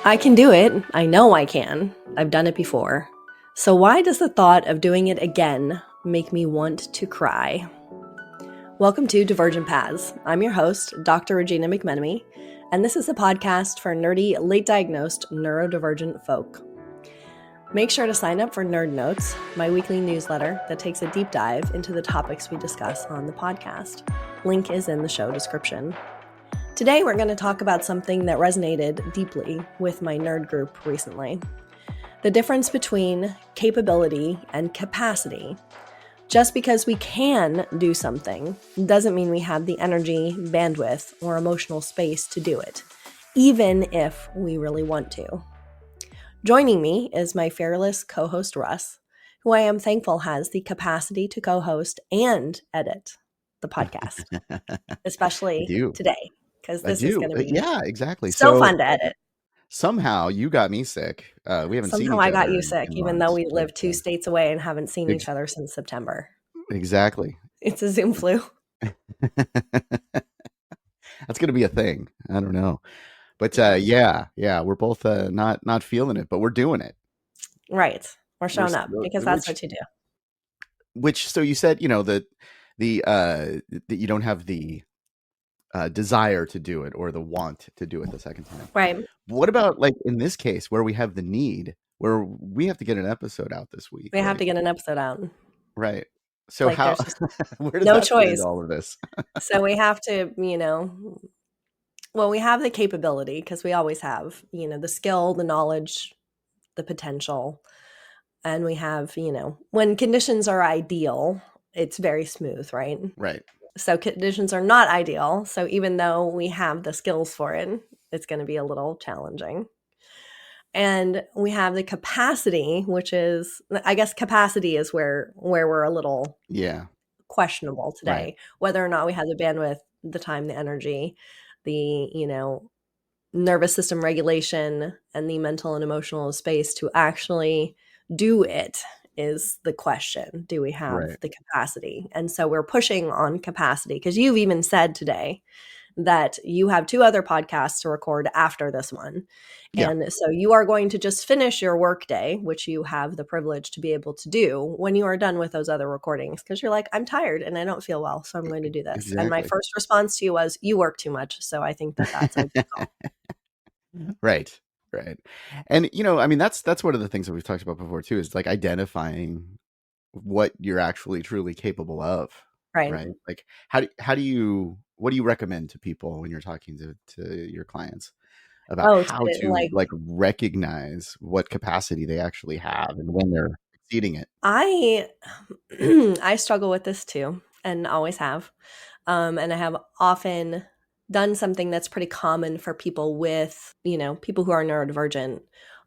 I can do it. I know I can. I've done it before. So why does the thought of doing it again make me want to cry? Welcome to Divergent Paths. I'm your host, Dr. Regina McMenemy, and this is a podcast for nerdy, late-diagnosed neurodivergent folk. Make sure to sign up for Nerd Notes, my weekly newsletter that takes a deep dive into the topics we discuss on the podcast. Link is in the show description. Today, we're going to talk about something that resonated deeply with my nerd group recently. The difference between capability and capacity. Just because we can do something doesn't mean we have the energy, bandwidth, or emotional space to do it, even if we really want to. Joining me is my fearless co-host Russ, who I am thankful has the capacity to co-host and edit the podcast, especially today. Because this is going to be exactly. so fun to edit. Somehow you got me sick. We haven't seen each other. Somehow I got you sick, even though we live 2 states away and haven't seen each other since September. Exactly. It's a Zoom flu. That's going to be a thing. I don't know. But we're both not feeling it, but we're doing it. Right. We're showing up because that's what you do. So you said, that you don't have the desire to do it or the want to do it the second time. Right. What about like in this case where we have the need, where we have to get an episode out this week? We have to get an episode out. Right. So how, where does no that choice fit in all of this? So we have to, we have the capability because we always have, the skill, the knowledge, the potential. And we have, when conditions are ideal, it's very smooth, right? Right. So conditions are not ideal. So even though we have the skills for it, it's going to be a little challenging. And we have the capacity, which is, I guess capacity is where we're a little questionable today. Right. Whether or not we have the bandwidth, the time, the energy, the, nervous system regulation and the mental and emotional space to actually do it is the question. Do we have the capacity? And so we're pushing on capacity because you've even said today that you have 2 other podcasts to record after this one. Yeah. And so you are going to just finish your work day, which you have the privilege to be able to do when you are done with those other recordings, because you're like, I'm tired and I don't feel well, so I'm going to do this. Exactly. And my first response to you was, you work too much. So I think that's a good call. Right. And, that's one of the things that we've talked about before too, is like identifying what you're actually truly capable of. Right. Like what do you recommend to people when you're talking to your clients about how to recognize what capacity they actually have and when they're exceeding it? I struggle with this too, and always have. And I have often done something that's pretty common for people with, people who are neurodivergent,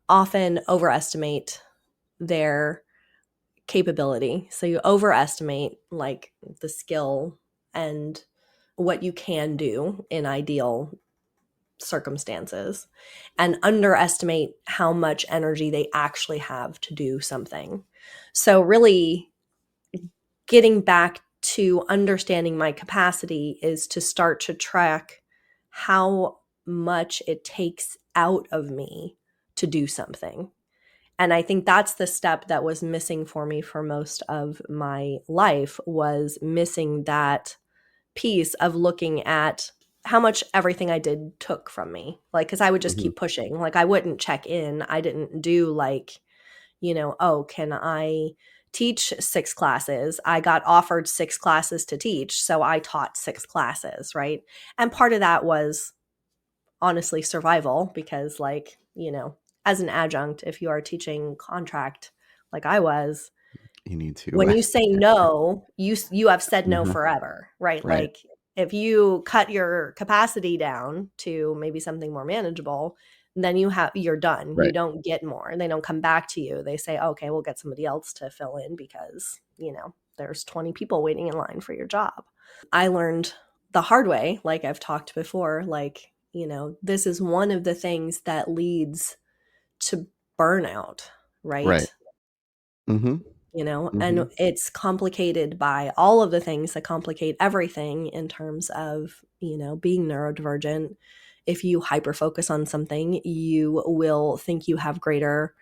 often overestimate their capability. So you overestimate like the skill and what you can do in ideal circumstances, and underestimate how much energy they actually have to do something. So really getting back to understanding my capacity is to start to track how much it takes out of me to do something. And I think that's the step that was missing for me for most of my life, was missing that piece of looking at how much everything I did took from me. Like, because I would just keep pushing. Like, I wouldn't check in. I didn't do like, can I teach 6 classes? I got offered 6 classes to teach, so I taught 6 classes, right? And part of that was honestly survival, because like, as an adjunct, if you are teaching contract like I was, you need to. When you say no, you have said no forever, right? Like if you cut your capacity down to maybe something more manageable, then you're done. Right. You don't get more. They don't come back to you. They say, okay, we'll get somebody else to fill in because, there's 20 people waiting in line for your job. I learned the hard way, like I've talked before, like, this is one of the things that leads to burnout, right? Mm-hmm. And it's complicated by all of the things that complicate everything in terms of, being neurodivergent. if you hyper focus on something, you will think you have greater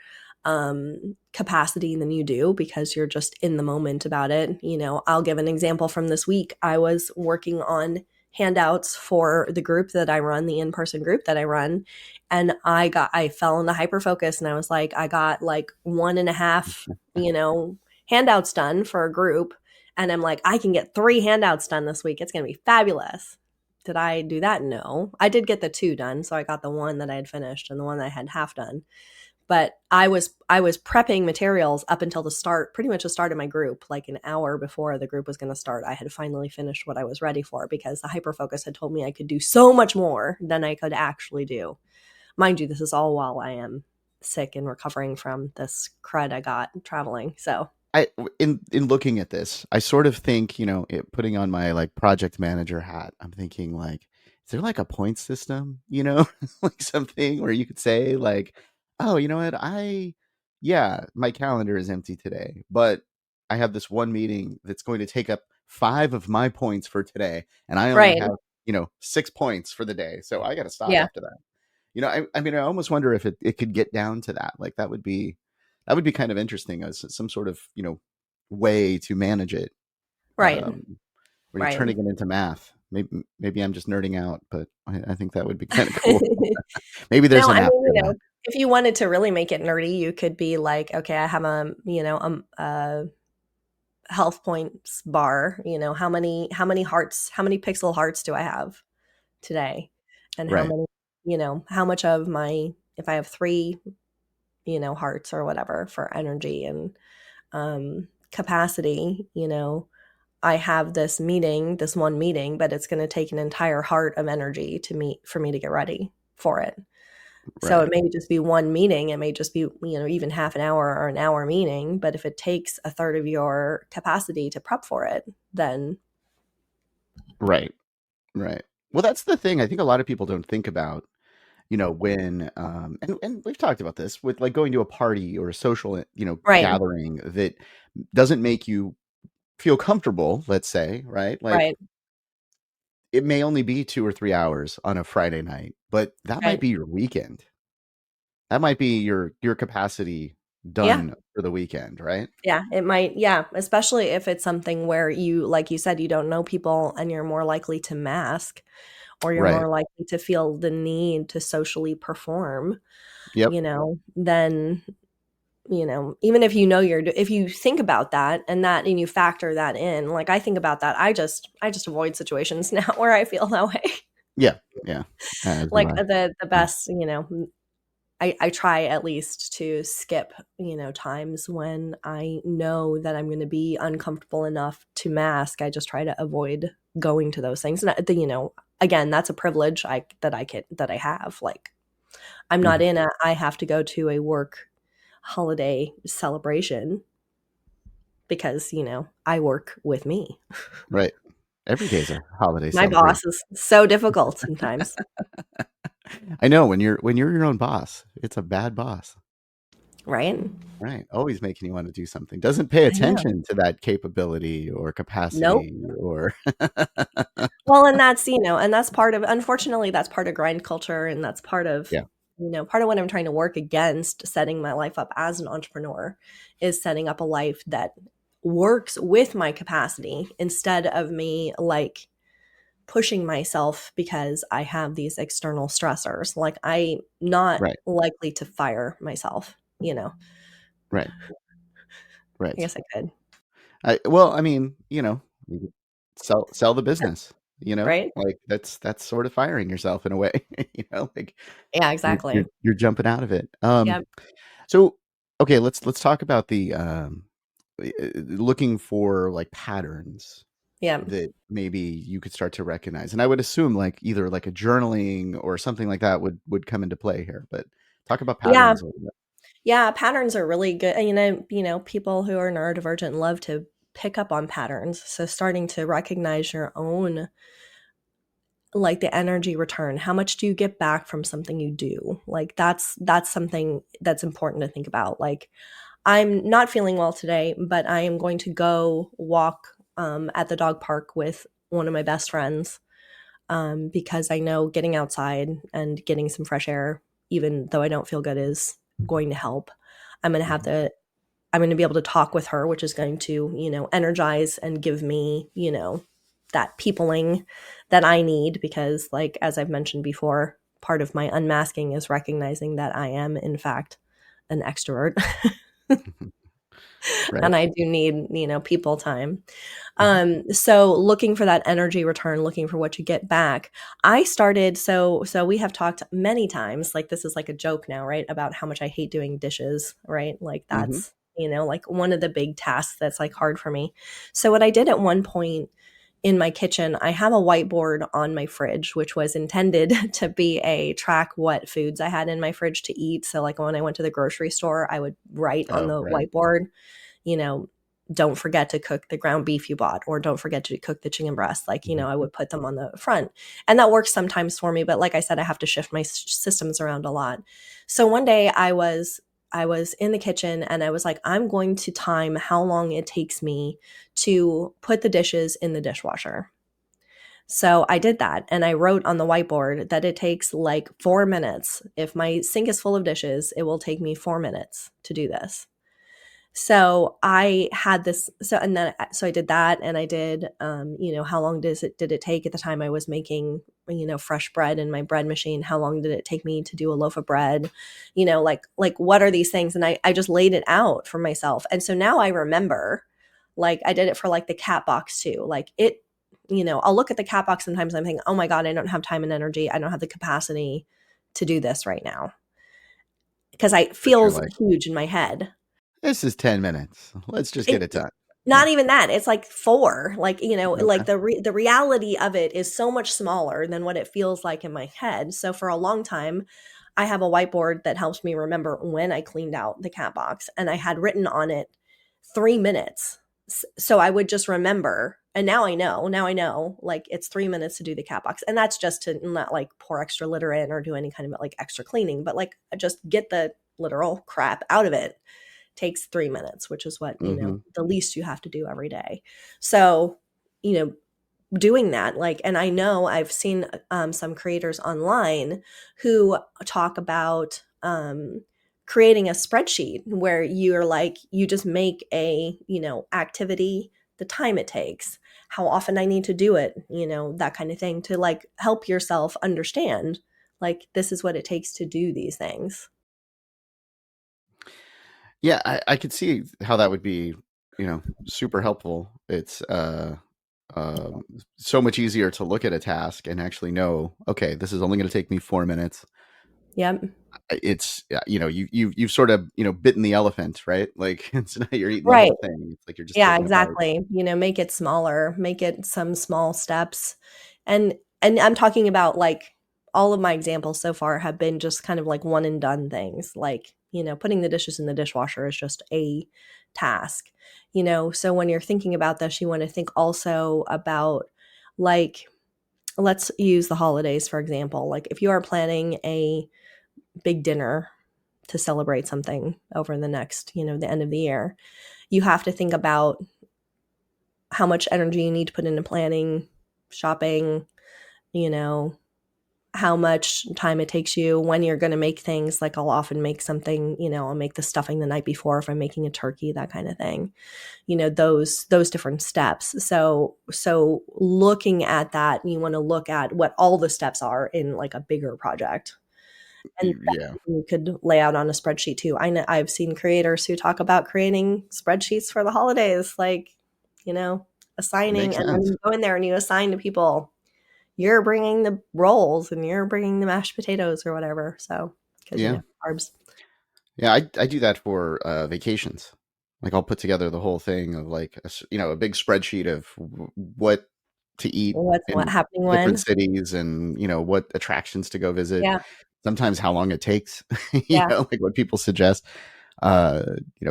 capacity than you do because you're just in the moment about it. I'll give an example from this week. I was working on handouts for the group that I run, the in-person group that I run. And I fell into hyper focus, and I was like, I got like 1.5, handouts done for a group. And I'm like, I can get 3 handouts done this week. It's going to be fabulous. Did I do that? No. I did get the 2 done. So I got the one that I had finished and the one that I had half done. But I was prepping materials up until pretty much the start of my group, like an hour before the group was going to start. I had finally finished what I was ready for because the hyperfocus had told me I could do so much more than I could actually do. Mind you, this is all while I am sick and recovering from this crud I got traveling. So in looking at this, I sort of think, putting on my like project manager hat, I'm thinking like, is there like a point system, like something where you could say like, oh, you know what, yeah, my calendar is empty today, but I have this one meeting that's going to take up 5 of my points for today, and I only right. have 6 points for the day, so I got to stop Yeah. after that. I mean, I almost wonder if it could get down to that. Like that would be kind of interesting as some sort of way to manage it, Right. where you're Right. turning it into math. Maybe I'm just nerding out, but I think that would be kind of cool. Maybe there's No, an I app mean, for that. if you wanted to really make it nerdy, you could be like, okay, I have a health points bar. How many hearts, how many pixel hearts do I have today? And Right, how much of my, if I have 3, hearts or whatever for energy and capacity, I have this one meeting, but it's going to take an entire heart of energy for me to get ready for it. So it right, may just be one meeting. It may just be, even half an hour or an hour meeting. But if it takes a third of your capacity to prep for it, then right, right. Well, that's the thing. I think a lot of people don't think about, when and we've talked about this with like going to a party or a social, right, gathering that doesn't make you feel comfortable, let's say, right? Like right, it may only be 2 or 3 hours on a Friday night, but that might right. be your weekend. That might be your capacity Yeah. done for the weekend, right? Yeah. It might. Yeah. Especially if it's something where like you said, you don't know people and you're more likely to mask, or you're Right. more likely to feel the need to socially perform, Yep. then even if if you think about that and you factor that in, like I think about that, I just avoid situations now where I feel that way. Yeah. Yeah. As do Like I. the Yeah. best, I try at least to skip, times when I know that I'm going to be uncomfortable enough to mask. I just try to avoid going to those things. And again, that's a privilege that I have. Like I'm not Mhm. I have to go to a work holiday celebration because, I work with me. Right. Every day's a holiday My boss celebration. is so difficult sometimes, I know when you're your own boss, it's a bad boss. right? Right. Always making you want to do something. Doesn't pay I know. attention to that capability or Nope. capacity or Well, and that's part of, unfortunately, that's part of grind culture, and that's yeah. part of what I'm trying to work against setting my life up as an entrepreneur is setting up a life that works with my capacity instead of me like pushing myself because I have these external stressors. Like I'm not Right. likely to fire myself, Right. I Right. guess I could, Well, I mean, you could sell the business, right? like that's sort of firing yourself in a way, like Yeah, you're exactly. you're you're jumping out of it. Yeah. So okay, let's talk about the looking for like patterns Yeah. that maybe you could start to recognize. And I would assume like either like a journaling or something like that would come into play here. But talk about Yeah. patterns a little bit. Yeah, patterns are really good. And, people who are neurodivergent love to pick up on patterns. So starting to recognize your own, like the energy return. How much do you get back from something you do? Like that's something that's important to think about. Like I'm not feeling well today, but I am going to go walk at the dog park with one of my best friends. because I know getting outside and getting some fresh air, even though I don't feel good, is going to help. I'm going to have Mhm. to I'm going to be able to talk with her, which is going to, energize and give me, that peopling that I need because, like, as I've mentioned before, part of my unmasking is recognizing that I am, in fact, an extrovert Right. and I do need, people time. Mhm. So looking for that energy return, looking for what you get back. I started so we have talked many times, like this is like a joke now, right? About how much I hate doing dishes, right? Like Mhm. that's, like one of the big tasks that's like hard for me. So what I did at one point in my kitchen, I have a whiteboard on my fridge, which was intended to be a track what foods I had in my fridge to eat. So like when I went to the grocery store, I would write on Oh, the right. whiteboard, you know, don't forget to cook the ground beef you bought, or don't forget to cook the chicken breast. Like, Mhm. I would put them on the front. And that works sometimes for me. But like I said, I have to shift my systems around a lot. So one day I was in the kitchen and I was like, I'm going to time how long it takes me to put the dishes in the dishwasher. So I did that and I wrote on the whiteboard that it takes like 4 minutes. If my sink is full of dishes, it will take me 4 minutes to do this. So I had this, so I did that and I did, how long did it take at the time I was making, fresh bread in my bread machine? How long did it take me to do a loaf of bread? Like what are these things? And I just laid it out for myself. And so now I remember, like I did it for like the cat box too. Like I'll look at the cat box sometimes and I'm thinking, oh my God, I don't have time and energy. I don't have the capacity to do this right now because it But you're feels like, huge in my head. this is 10 minutes. Let's just get It it done. Yeah. Not even that, it's like 4, like, like Okay. the reality of it is so much smaller than what it feels like in my head. So for a long time, I have a whiteboard that helps me remember when I cleaned out the cat box, and I had written on it 3 minutes. So I would just remember, and now I know, like, it's 3 minutes to do the cat box, and that's just to not, like, pour extra litter in or do any kind of, like, extra cleaning, but, like, just get the literal crap out of it takes 3 minutes, which is what, Mhm. the least you have to do every day. So, you know, doing that, like, and I know I've seen some creators online who talk about creating a spreadsheet where you're like, you just make a, activity, the time it takes, how often I need to do it, that kind of thing to like help yourself understand, like, this is what it takes to do these things. Yeah, I could see how that would be, super helpful. It's so much easier to look at a task and actually know, okay, this is only going to take me 4 minutes. Yep. It's you've sort of bitten the elephant, right? Like it's now you're eating the Right. whole thing. It's like you're just Yeah, taking a bite. exactly. Make it smaller, make it some small steps. And I'm talking about, like, all of my examples so far have been just kind of like one and done things. Like, putting the dishes in the dishwasher is just a task. So when you're thinking about this, you want to think also about, like, let's use the holidays for example. Like if you are planning a big dinner to celebrate something over the next, the end of the year, you have to think about how much energy you need to put into planning, shopping, you know, how much time it takes you, when you're going to make things. Like I'll often make something, I'll make the stuffing the night before if I'm making a turkey, that kind of thing. Those different steps. So looking at that, you want to look at what all the steps are in like a bigger project. And Yeah, you could lay out on a spreadsheet too. I know I've seen creators who talk about creating spreadsheets for the holidays, like, you know, assigning, makes and then sense. you go in there and you assign to people, you're bringing the rolls and you're bringing the mashed potatoes or whatever. So, because, Yeah, carbs. yeah. I do that for vacations. Like I'll put together the whole thing of like a big spreadsheet of what to eat What's what in happening different when? cities and what attractions to go visit. Yeah, Sometimes how long it takes, yeah, like what people suggest, uh,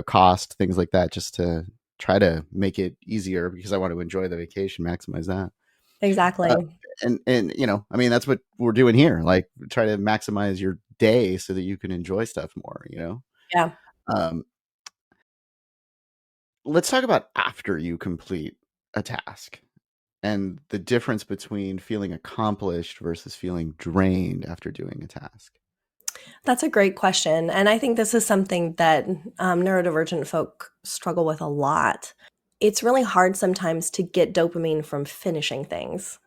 cost, things like that, just to try to make it easier because I want to enjoy the vacation, maximize that. Uh, exactly. and I mean, that's what we're doing here. Like, try to maximize your day so that you can enjoy stuff more. Yeah. Um, let's talk about after you complete a task. and the difference between feeling accomplished versus feeling drained after doing a task? That's a great question. And I think this is something that neurodivergent folk struggle with a lot. It's really hard sometimes to get dopamine from finishing things,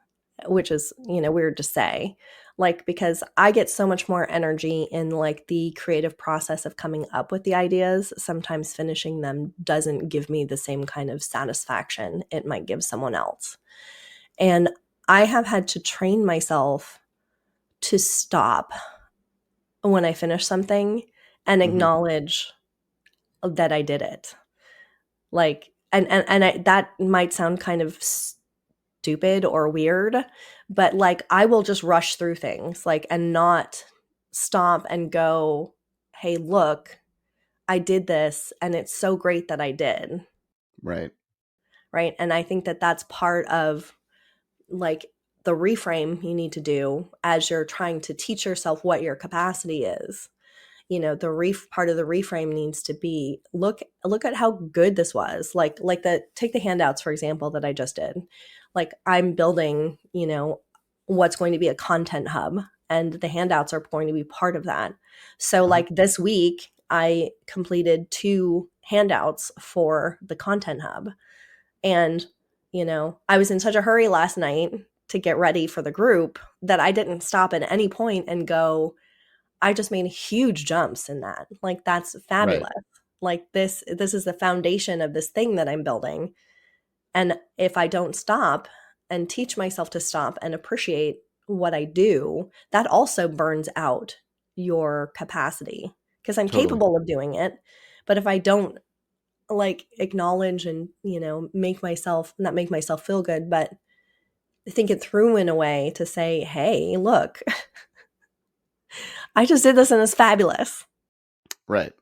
which is, weird to say. Like, because I get so much more energy in like the creative process of coming up with the ideas. Sometimes finishing them doesn't give me the same kind of satisfaction it might give someone else. And I have had to train myself to stop when I finish something and Mm-hmm. acknowledge that I did it. Like, that might sound kind of stupid or weird, but like I will just rush through things like and not stop and go, "Hey, look, I did this and it's so great that I did." Right. Right? And I think that that's part of like the reframe you need to do as you're trying to teach yourself what your capacity is. The part of the reframe needs to be look at how good this was. Like take the handouts, for example, that I just did. Like I'm building, what's going to be a content hub, and the handouts are going to be part of that. So Uh-huh. like this week I completed 2 handouts for the content hub. And I was in such a hurry last night to get ready for the group that I didn't stop at any point and go, I just made huge jumps in that. Like that's Right. fabulous. Like this is the foundation of this thing that I'm building. And if I don't stop and teach myself to stop and appreciate what I do, that also burns out your capacity because I'm Totally. capable of doing it. But if I don't like acknowledge and, make myself not make myself feel good, but think it through in a way to say, "Hey, look, I just did this and it's fabulous." Right.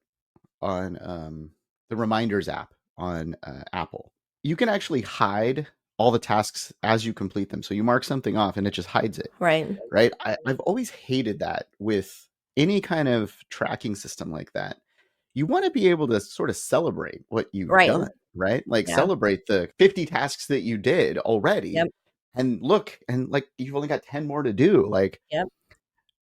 On the reminders app on Apple, you can actually hide all the tasks as you complete them. So you mark something off and it just hides it. Right. Right. I've always hated that with any kind of tracking system like that. You want to be able to sort of celebrate what you've Right. done, right? Like Yeah. celebrate the 50 tasks that you did already Yep. and look, and like you've only got 10 more to do. Like Yep.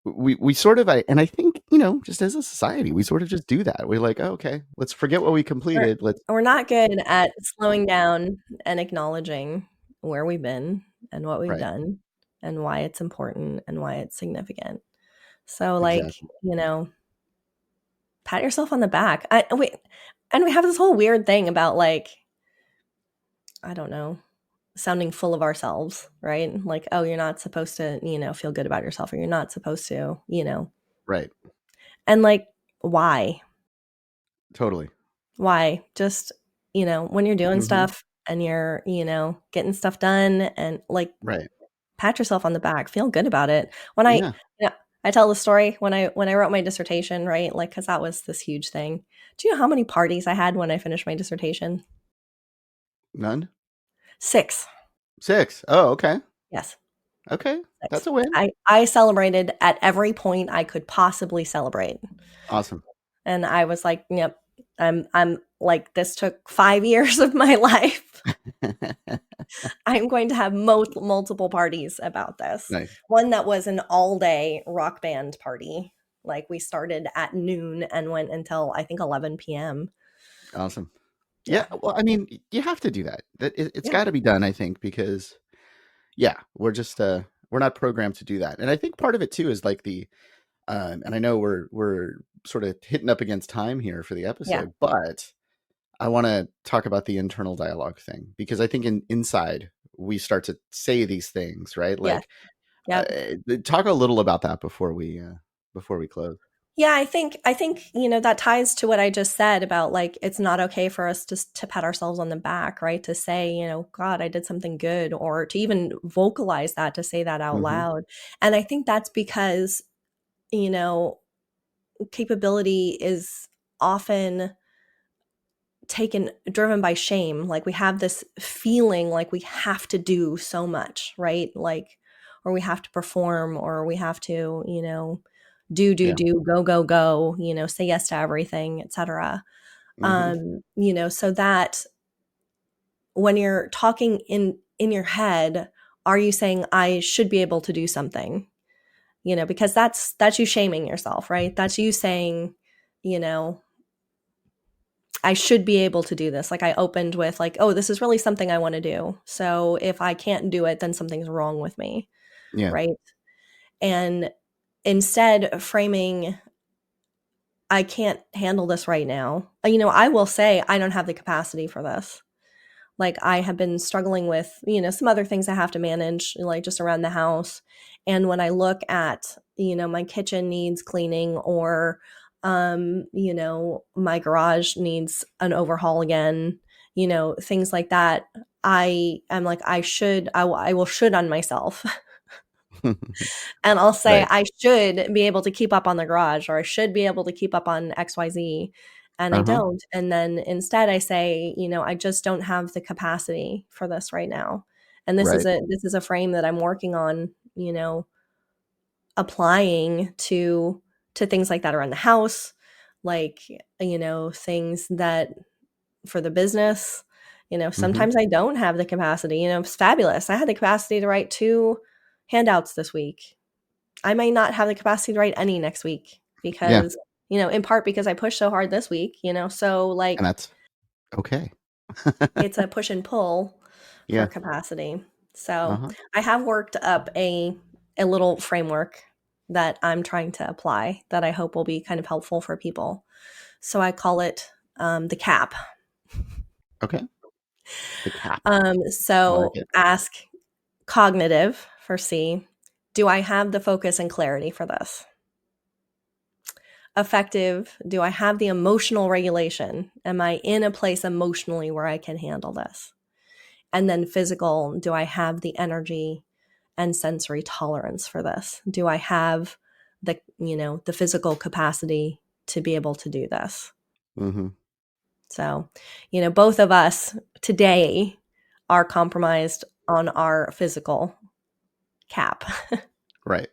we sort of, and I think, just as a society, we sort of just do that. We're like, oh, okay, let's forget what we We're completed. Let's, we're not good at slowing down and acknowledging where we've been and what we've right. done and why it's important and why it's significant. So like, Exactly. pat yourself on the back. And we have this whole weird thing about like, I don't know, sounding full of ourselves, right? Like, oh, you're not supposed to, feel good about yourself, or you're not supposed to. Right. And like, why? Totally. Why? Just, when you're doing Hmm. stuff and you're, getting stuff done and like Right. pat yourself on the back, feel good about it. When Yeah. yeah, I tell the story when I wrote my dissertation, right? Like, cause that was this huge thing. Do you know how many parties I had when I finished my dissertation? None. 6. 6. Oh, okay. Yes, Okay. 6. That's a win. I celebrated at every point I could possibly celebrate. Awesome. And I was like, yep, I'm like, this took 5 years of my life. I'm going to have multiple parties about this. Nice. One that was an all-day rock band party. Like we started at noon and went until I think 11 p.m. Awesome. Yeah. Yeah. Well, I mean, you have to do that. It's Yeah. got to be done, I think, because yeah, we're not programmed to do that. And I think part of it too is like and I know we're sort of hitting up against time here for the Yeah. episode, but I want to talk about the internal dialogue thing because I think inside we start to say these things, right? Yeah. Like, Yep. talk a little about that before we close. Yeah, I think, that ties to what I just said about like it's not okay for us to pat ourselves on the back, right? To say, God, I did something good, or to even vocalize that, to say that out Hmm. loud. And I think that's because, you know, capability is often driven by shame. Like we have this feeling like we have to do so much, right? Like, or we have to perform, or we have to, Yeah. go, say yes to everything, etc. Hmm. So that when you're talking in your head, are you saying I should be able to do something? Because that's you shaming yourself, right? That's you saying, I should be able to do this. Like I opened with like, oh, this is really something I want to do. So if I can't do it, then something's wrong with me, Yeah. right? And instead framing, I can't handle this right now. I will say I don't have the capacity for this. Like I have been struggling with, some other things I have to manage, like just around the house. And when I look at, my kitchen needs cleaning, or, my garage needs an overhaul again, things like that. I am like, I will should on myself. And I'll say, Right. I should be able to keep up on the garage, or I should be able to keep up on XYZ. And I Uh-huh. don't. And then instead I say, I just don't have the capacity for this right now. And Right. this is a frame that I'm working on, applying to things like that around the house, like, things that for the business, Mhm. sometimes I don't have the capacity. It's fabulous. I had the capacity to write 2 handouts this week. I may not have the capacity to write any next week Yeah. because, in part because I pushed so hard this week, so And like that's okay. it's a push and pull for Yeah. capacity. So Uh-huh. I have worked up a little framework that I'm trying to apply that I hope will be kind of helpful for people. So I call it the CAP. Okay. The cap. I like So it. ask cognitive for C. Do I have the focus and clarity for this? Effective, do I have the emotional regulation? Am I in a place emotionally where I can handle this? And then physical, do I have the energy and sensory tolerance for this? Do I have the physical capacity to be able to do this? Mhm. So, both of us today are compromised on our physical cap, Right.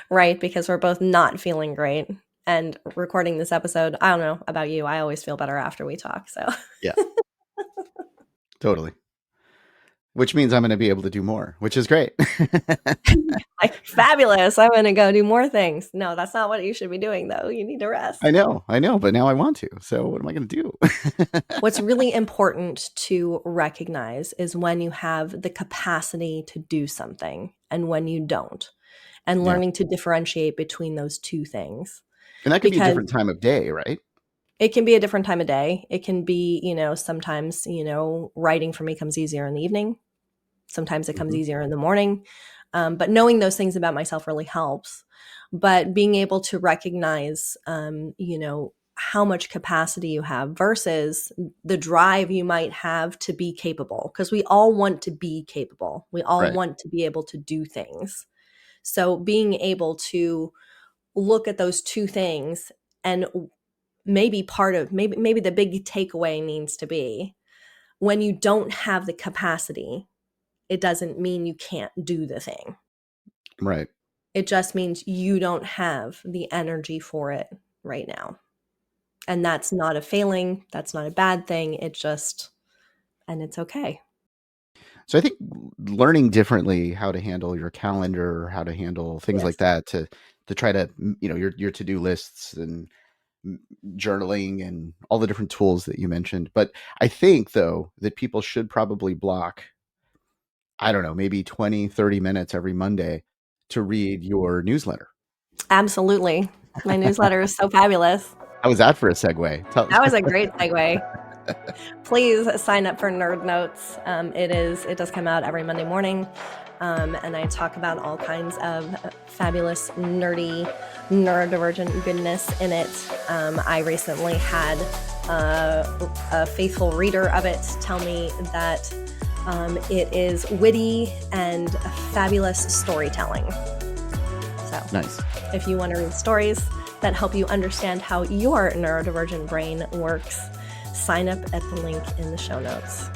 right? Because we're both not feeling great. And recording this episode, I don't know about you, I always feel better after we talk. So, Yeah. Totally. Which means I'm gonna be able to do more, which is great. like, fabulous. I'm going to go do more things. No, that's not what you should be doing, though. You need to rest. I know, but now I want to. So what am I gonna do? What's really important to recognize is when you have the capacity to do something and when you don't, and Yeah. learning to differentiate between those two things. And that could be a Because different time of day, right? it can be a different time of day. It can be, sometimes, writing for me comes easier in the evening. Sometimes it comes Mhm. easier in the morning. But knowing those things about myself really helps. But being able to recognize, how much capacity you have versus the drive you might have to be capable. Because we all want to be capable. We all Right. want to be able to do things. So being able to look at those two things, and maybe maybe the big takeaway needs to be, when you don't have the capacity, it doesn't mean you can't do the thing. Right. It just means you don't have the energy for it right now. And that's not a failing. That's not a bad thing. And it's okay. So I think learning differently how to handle your calendar, how to handle things like Yes. that to try to, your to-do lists and journaling and all the different tools that you mentioned. But I think though that people should probably block, I don't know, maybe 20, 30 minutes every Monday to read your newsletter. Absolutely. My newsletter is so fabulous. How was that for a segue? That was a great segue. Please sign up for Nerd Notes. It does come out every Monday morning. And I talk about all kinds of fabulous, nerdy, neurodivergent goodness in it. I recently had a faithful reader of it tell me that it is witty and fabulous storytelling. So, Nice. if you want to read stories that help you understand how your neurodivergent brain works, sign up at the link in the show notes.